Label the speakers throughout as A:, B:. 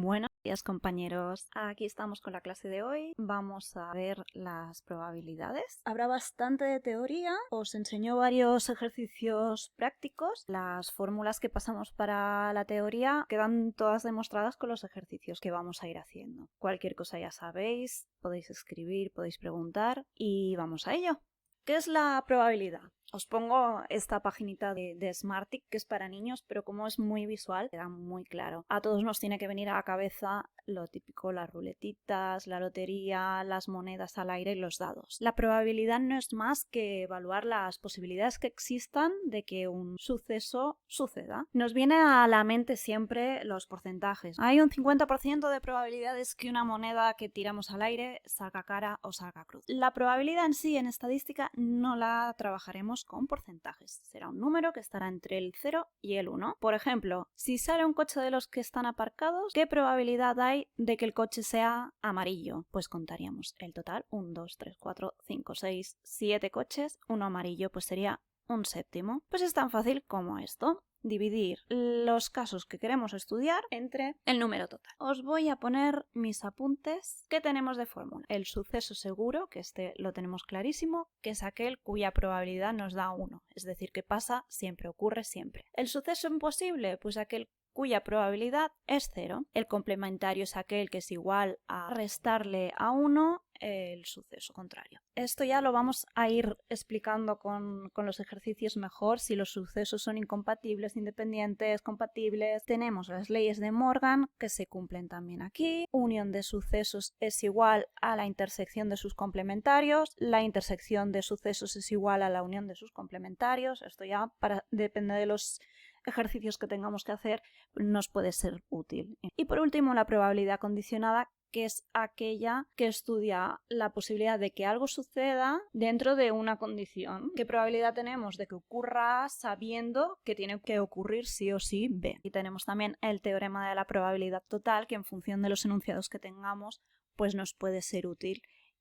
A: Buenos días, compañeros. Aquí estamos con la clase de hoy. Vamos a ver las probabilidades. Habrá bastante de teoría. Os enseño varios ejercicios prácticos. Las fórmulas que pasamos para la teoría quedan todas demostradas con los ejercicios que vamos a ir haciendo. Cualquier cosa ya sabéis, podéis escribir, podéis preguntar y vamos a ello. ¿Qué es la probabilidad? Os pongo esta paginita de Smartick, que es para niños, pero como es muy visual, queda muy claro. A todos nos tiene que venir a la cabeza lo típico, las ruletitas, la lotería, las monedas al aire y los dados. La probabilidad no es más que evaluar las posibilidades que existan de que un suceso suceda. Nos viene a la mente siempre los porcentajes. Hay un 50% de probabilidades que una moneda que tiramos al aire salga cara o salga cruz. La probabilidad en sí, en estadística, no la trabajaremos con porcentajes. Será un número que estará entre el 0 y el 1. Por ejemplo, si sale un coche de los que están aparcados, ¿qué probabilidad hay de que el coche sea amarillo? Pues contaríamos el total: 1, 2, 3, 4, 5, 6, 7 coches, uno amarillo, pues sería un séptimo. Pues es tan fácil como esto. Dividir los casos que queremos estudiar entre el número total. Os voy a poner mis apuntes. ¿Qué tenemos de fórmula? El suceso seguro, que este lo tenemos clarísimo, que es aquel cuya probabilidad nos da 1, es decir, que pasa siempre, ocurre siempre. El suceso imposible, pues aquel cuya probabilidad es 0. El complementario es aquel que es igual a restarle a 1 el suceso contrario. Esto ya lo vamos a ir explicando con los ejercicios mejor, si los sucesos son incompatibles, independientes, compatibles. Tenemos las leyes de Morgan que se cumplen también aquí. Unión de sucesos es igual a la intersección de sus complementarios. La intersección de sucesos es igual a la unión de sus complementarios. Esto ya depende de los ejercicios que tengamos que hacer, nos puede ser útil. Y por último, la probabilidad condicionada, que es aquella que estudia la posibilidad de que algo suceda dentro de una condición. ¿Qué probabilidad tenemos de que ocurra sabiendo que tiene que ocurrir sí o sí B? Y tenemos también el teorema de la probabilidad total, que en función de los enunciados que tengamos, pues nos puede ser útil,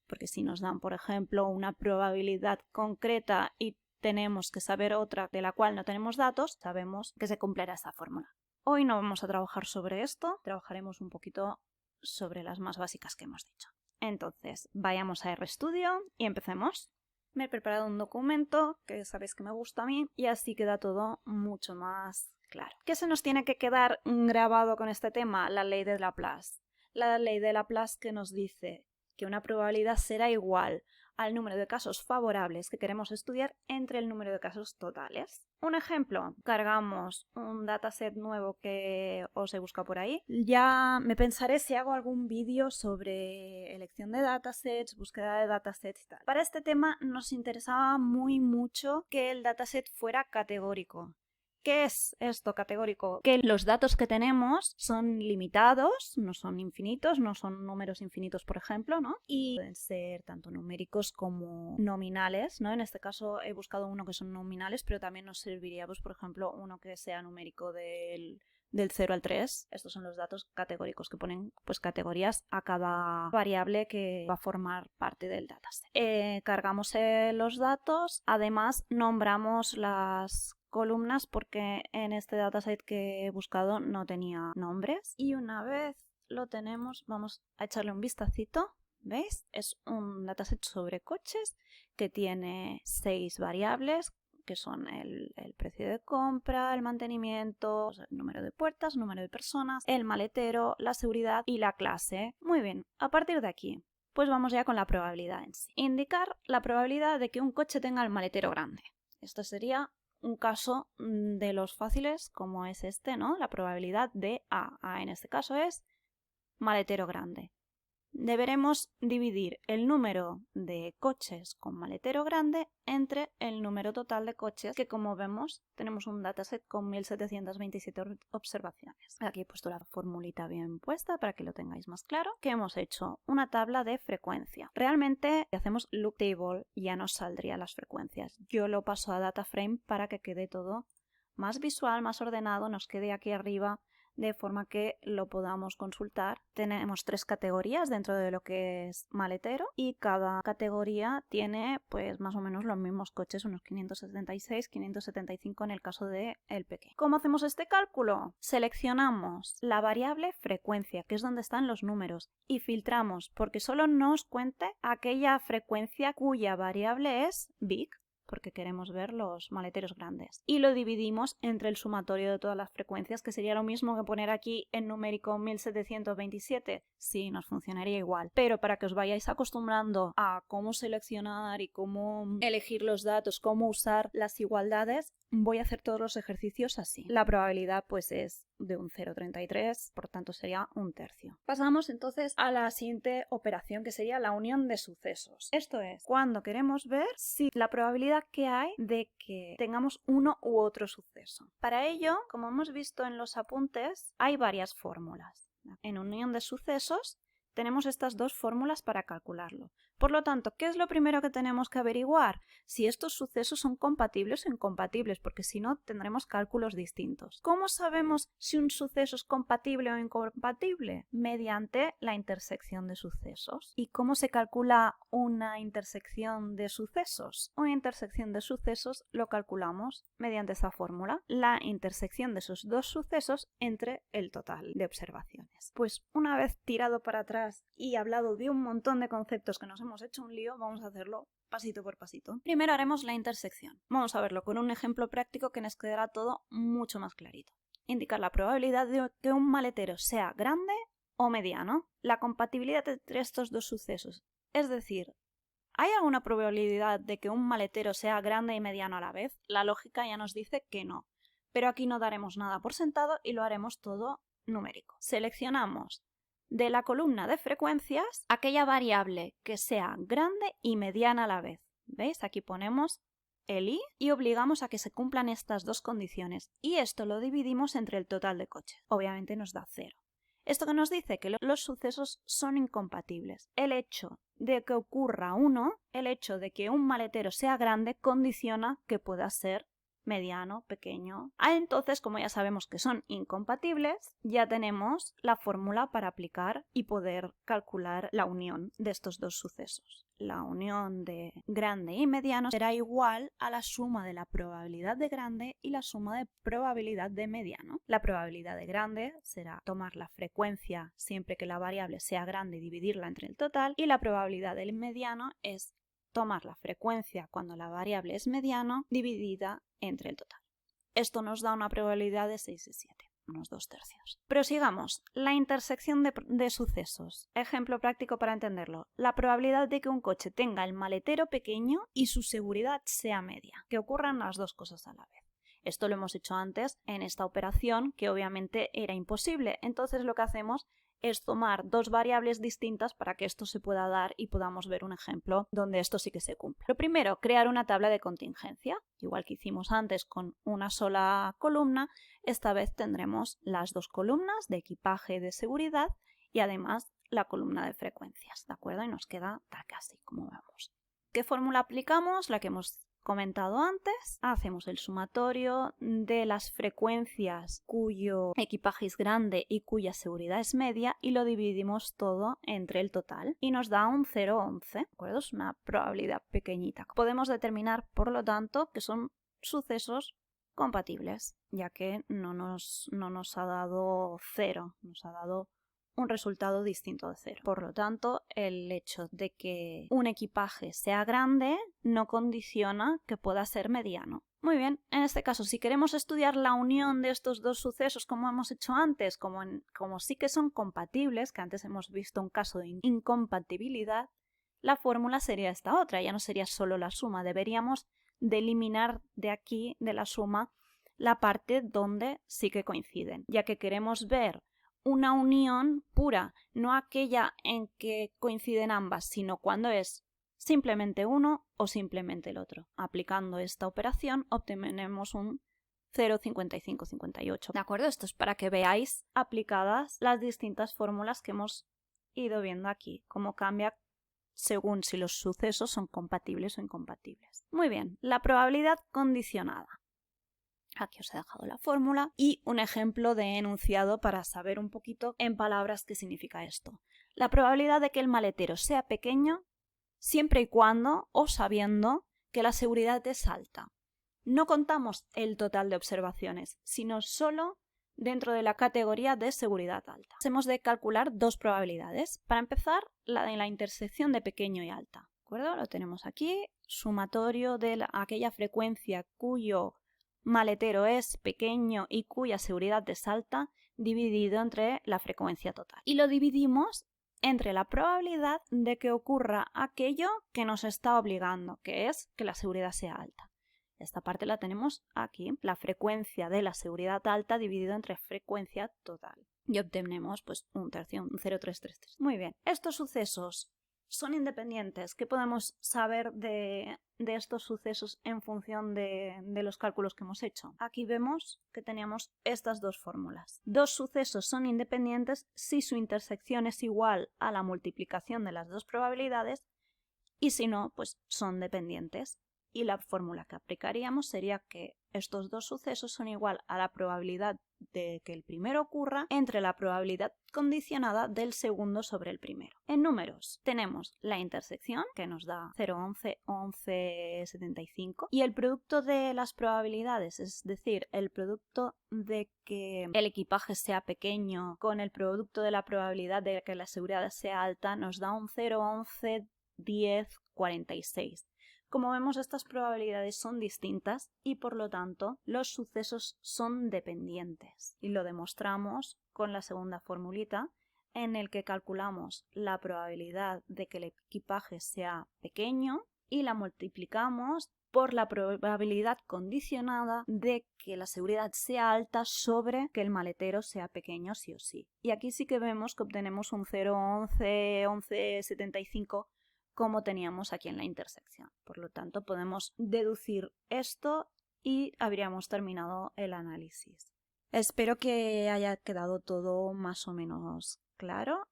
A: porque si nos dan, por ejemplo, una probabilidad concreta y tenemos que saber otra de la cual no tenemos datos, sabemos que se cumplirá esta fórmula. Hoy no vamos a trabajar sobre esto, trabajaremos un poquito sobre las más básicas que hemos dicho. Entonces, vayamos a RStudio y empecemos. Me he preparado un documento que sabéis que me gusta a mí y así queda todo mucho más claro. ¿Qué se nos tiene que quedar grabado con este tema? La ley de Laplace. La ley de Laplace que nos dice que una probabilidad será igual al número de casos favorables que queremos estudiar entre el número de casos totales. Un ejemplo, cargamos un dataset nuevo que os he buscado por ahí. Ya me pensaré si hago algún vídeo sobre elección de datasets, búsqueda de datasets y tal. Para este tema nos interesaba mucho que el dataset fuera categórico. ¿Qué es esto categórico? Que los datos que tenemos son limitados, no son infinitos, no son números infinitos, por ejemplo, ¿no? Y pueden ser tanto numéricos como nominales, ¿no? En este caso he buscado uno que son nominales, pero también nos serviría, pues, por ejemplo, uno que sea numérico del 0 al 3. Estos son los datos categóricos, que ponen pues categorías a cada variable que va a formar parte del dataset. Cargamos los datos, además nombramos las columnas porque en este dataset que he buscado no tenía nombres. Y una vez lo tenemos, vamos a echarle un vistacito. ¿Veis? Es un dataset sobre coches que tiene 6 variables, que son el precio de compra, el mantenimiento, el número de puertas, el número de personas, el maletero, la seguridad y la clase. Muy bien, a partir de aquí, pues vamos ya con la probabilidad en sí. Indicar la probabilidad de que un coche tenga el maletero grande. Esto sería un caso de los fáciles, como es este, ¿no? La probabilidad de A. A en este caso es maletero grande. Deberemos dividir el número de coches con maletero grande entre el número total de coches, que como vemos tenemos un dataset con 1727 observaciones. Aquí he puesto la formulita bien puesta para que lo tengáis más claro, que hemos hecho una tabla de frecuencia. Realmente si hacemos look table ya nos saldrían las frecuencias. Yo lo paso a data frame para que quede todo más visual, más ordenado, nos quede aquí arriba de forma que lo podamos consultar. Tenemos 3 categorías dentro de lo que es maletero y cada categoría tiene pues más o menos los mismos coches, unos 576, 575 en el caso de el pequeño. ¿Cómo hacemos este cálculo? Seleccionamos la variable frecuencia, que es donde están los números, y filtramos porque solo nos cuente aquella frecuencia cuya variable es big, porque queremos ver los maleteros grandes. Y lo dividimos entre el sumatorio de todas las frecuencias, que sería lo mismo que poner aquí en numérico 1727. Sí, nos funcionaría igual. Pero para que os vayáis acostumbrando a cómo seleccionar y cómo elegir los datos, cómo usar las igualdades, voy a hacer todos los ejercicios así. La probabilidad pues es de un 0,33, por tanto sería un tercio. Pasamos entonces a la siguiente operación, que sería la unión de sucesos. Esto es cuando queremos ver si la probabilidad que hay de que tengamos uno u otro suceso. Para ello, como hemos visto en los apuntes, hay varias fórmulas. En unión de sucesos tenemos estas dos fórmulas para calcularlo. Por lo tanto, ¿qué es lo primero que tenemos que averiguar? Si estos sucesos son compatibles o incompatibles, porque si no tendremos cálculos distintos. ¿Cómo sabemos si un suceso es compatible o incompatible? Mediante la intersección de sucesos. ¿Y cómo se calcula una intersección de sucesos? Una intersección de sucesos lo calculamos mediante esa fórmula, la intersección de esos dos sucesos entre el total de observaciones. Pues una vez tirado para atrás y hablado de un montón de conceptos que nos hemos hecho un lío, vamos a hacerlo pasito por pasito. Primero haremos la intersección. Vamos a verlo con un ejemplo práctico que nos quedará todo mucho más clarito. Indicar la probabilidad de que un maletero sea grande o mediano. La compatibilidad entre estos dos sucesos. Es decir, ¿hay alguna probabilidad de que un maletero sea grande y mediano a la vez? La lógica ya nos dice que no. Pero aquí no daremos nada por sentado y lo haremos todo numérico. Seleccionamos de la columna de frecuencias aquella variable que sea grande y mediana a la vez. ¿Veis? Aquí ponemos el i y obligamos a que se cumplan estas dos condiciones. Y esto lo dividimos entre el total de coches. Obviamente nos da 0. Esto que nos dice que los sucesos son incompatibles. El hecho de que ocurra uno, el hecho de que un maletero sea grande, condiciona que pueda ser mediano, pequeño. Entonces, como ya sabemos que son incompatibles, ya tenemos la fórmula para aplicar y poder calcular la unión de estos dos sucesos. La unión de grande y mediano será igual a la suma de la probabilidad de grande y la suma de probabilidad de mediano. La probabilidad de grande será tomar la frecuencia siempre que la variable sea grande y dividirla entre el total, y la probabilidad del mediano es tomar la frecuencia cuando la variable es mediano dividida entre el total. Esto nos da una probabilidad de 6 de 7, unos 2 tercios. Prosigamos. La intersección de sucesos. Ejemplo práctico para entenderlo. La probabilidad de que un coche tenga el maletero pequeño y su seguridad sea media. Que ocurran las dos cosas a la vez. Esto lo hemos hecho antes en esta operación, que obviamente era imposible. Entonces lo que hacemos es tomar dos variables distintas para que esto se pueda dar y podamos ver un ejemplo donde esto sí que se cumple. Lo primero, crear una tabla de contingencia. Igual que hicimos antes con una sola columna, esta vez tendremos las dos columnas de equipaje y de seguridad y además la columna de frecuencias, ¿de acuerdo? Y nos queda tal casi como vemos. ¿Qué fórmula aplicamos? La que hemos comentado antes. Hacemos el sumatorio de las frecuencias cuyo equipaje es grande y cuya seguridad es media y lo dividimos todo entre el total y nos da un 0,11, ¿de acuerdo? Es una probabilidad pequeñita. Podemos determinar, por lo tanto, que son sucesos compatibles, ya que no nos ha dado 0, nos ha dado un resultado distinto de 0. Por lo tanto, el hecho de que un equipaje sea grande no condiciona que pueda ser mediano. Muy bien, en este caso, si queremos estudiar la unión de estos dos sucesos como hemos hecho antes, como sí que son compatibles, que antes hemos visto un caso de incompatibilidad, la fórmula sería esta otra, ya no sería solo la suma, deberíamos de eliminar de aquí, de la suma, la parte donde sí que coinciden, ya que queremos ver una unión pura, no aquella en que coinciden ambas, sino cuando es simplemente uno o simplemente el otro. Aplicando esta operación obtenemos un 0,5558. ¿De acuerdo? Esto es para que veáis aplicadas las distintas fórmulas que hemos ido viendo aquí, cómo cambia según si los sucesos son compatibles o incompatibles. Muy bien, la probabilidad condicionada. Aquí os he dejado la fórmula y un ejemplo de enunciado para saber un poquito en palabras qué significa esto. La probabilidad de que el maletero sea pequeño siempre y cuando o sabiendo que la seguridad es alta. No contamos el total de observaciones, sino solo dentro de la categoría de seguridad alta. Hemos de calcular dos probabilidades. Para empezar, la de la intersección de pequeño y alta. ¿De acuerdo? Lo tenemos aquí, sumatorio de aquella frecuencia cuyo maletero es pequeño y cuya seguridad es alta, dividido entre la frecuencia total. Y lo dividimos entre la probabilidad de que ocurra aquello que nos está obligando, que es que la seguridad sea alta. Esta parte la tenemos aquí, la frecuencia de la seguridad alta dividido entre frecuencia total. Y obtenemos pues un tercio, un 0,333. Muy bien, estos sucesos son independientes. ¿Qué podemos saber de estos sucesos en función de los cálculos que hemos hecho? Aquí vemos que teníamos estas dos fórmulas. Dos sucesos son independientes si su intersección es igual a la multiplicación de las dos probabilidades y si no, pues son dependientes. Y la fórmula que aplicaríamos sería que estos dos sucesos son igual a la probabilidad de que el primero ocurra entre la probabilidad condicionada del segundo sobre el primero. En números tenemos la intersección, que nos da 0,11, 11,75, y el producto de las probabilidades, es decir, el producto de que el equipaje sea pequeño con el producto de la probabilidad de que la seguridad sea alta, nos da un 0,11, 10, 46. Como vemos, estas probabilidades son distintas y por lo tanto los sucesos son dependientes. Y lo demostramos con la segunda formulita en el que calculamos la probabilidad de que el equipaje sea pequeño y la multiplicamos por la probabilidad condicionada de que la seguridad sea alta sobre que el maletero sea pequeño sí o sí. Y aquí sí que vemos que obtenemos un 0,11, 11,75 como teníamos aquí en la intersección. Por lo tanto, podemos deducir esto y habríamos terminado el análisis. Espero que haya quedado todo más o menos claro.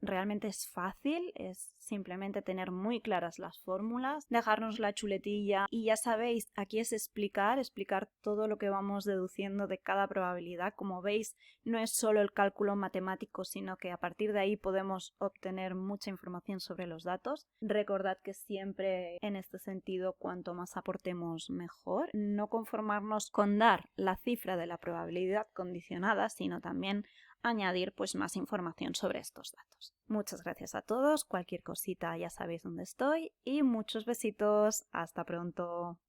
A: Realmente es fácil, es simplemente tener muy claras las fórmulas, dejarnos la chuletilla y ya sabéis, aquí es explicar todo lo que vamos deduciendo de cada probabilidad. Como veis, no es solo el cálculo matemático, sino que a partir de ahí podemos obtener mucha información sobre los datos. Recordad que siempre en este sentido, cuanto más aportemos, mejor. No conformarnos con dar la cifra de la probabilidad condicionada, sino también añadir pues más información sobre estos datos. Muchas gracias a todos, cualquier cosita ya sabéis dónde estoy y muchos besitos, hasta pronto.